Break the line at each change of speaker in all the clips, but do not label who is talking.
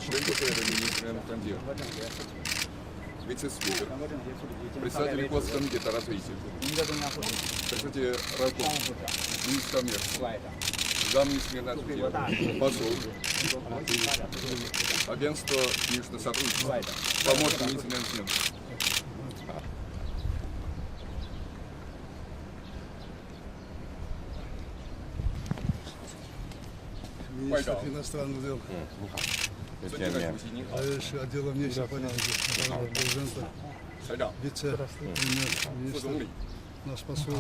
член КПР министра иностранных дел, вице-спикер, председатель Госкомитета развития, председатель Раком, министр коммерции, замминистра иностранных дел, посол, агентство южного сотрудничества, помощник министра иностранных дел.
Министр иностранных дел, заведующий отделом внешней политики, президента, вице-премьер-министр, наш посол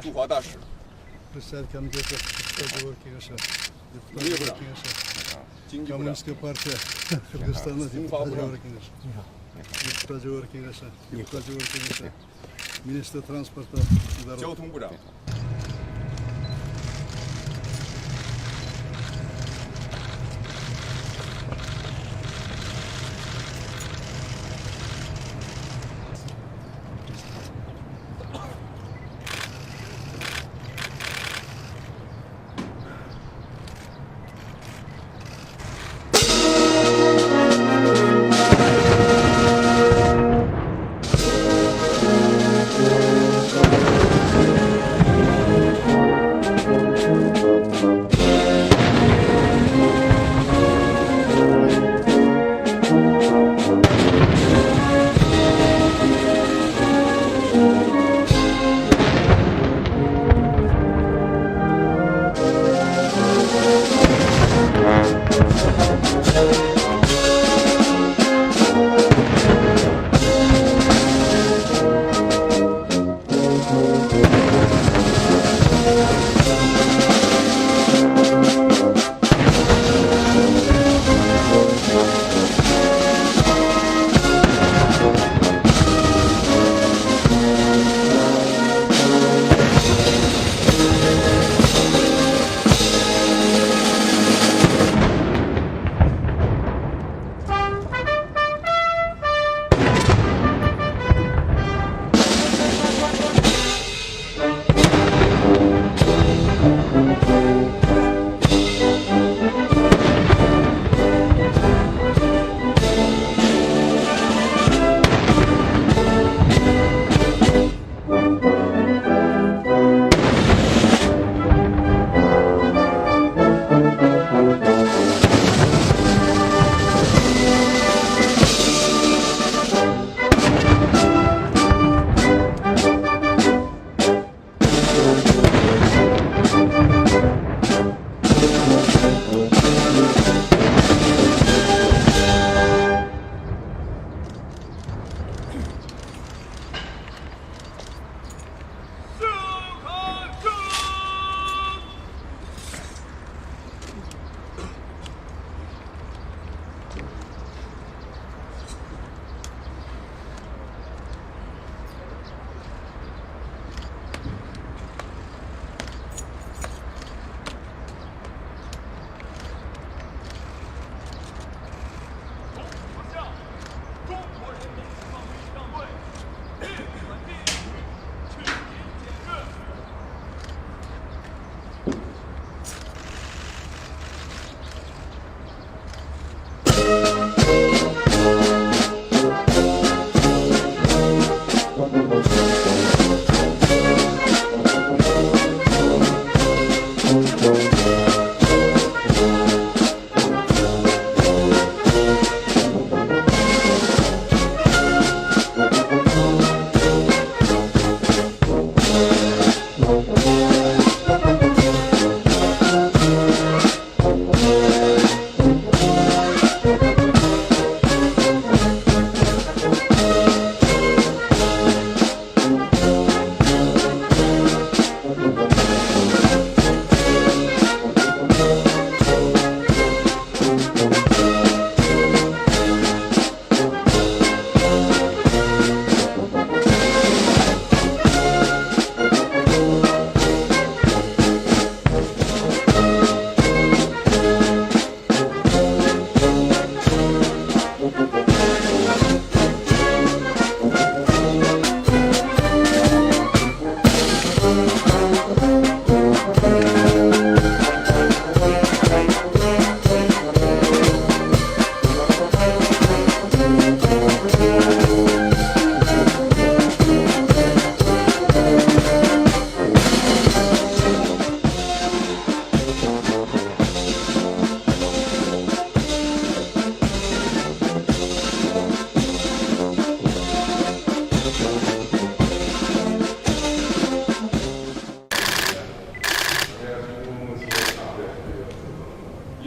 Китая, председатель комитета депутатов Кенеша, депутат Кенеша, коммунистская партия Кыргызстана, депутат Кенеша, депутат Кенеша, министр транспорта и дорог.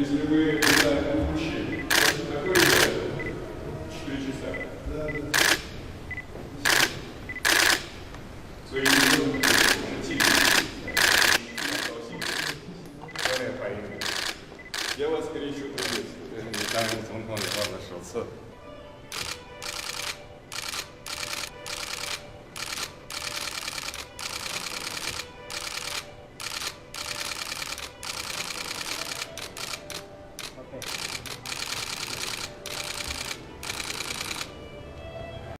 Если вы летаете в пуще, такое 4 часа. Своими ребенками я вас горячо приветствую.
你当总统以后的首次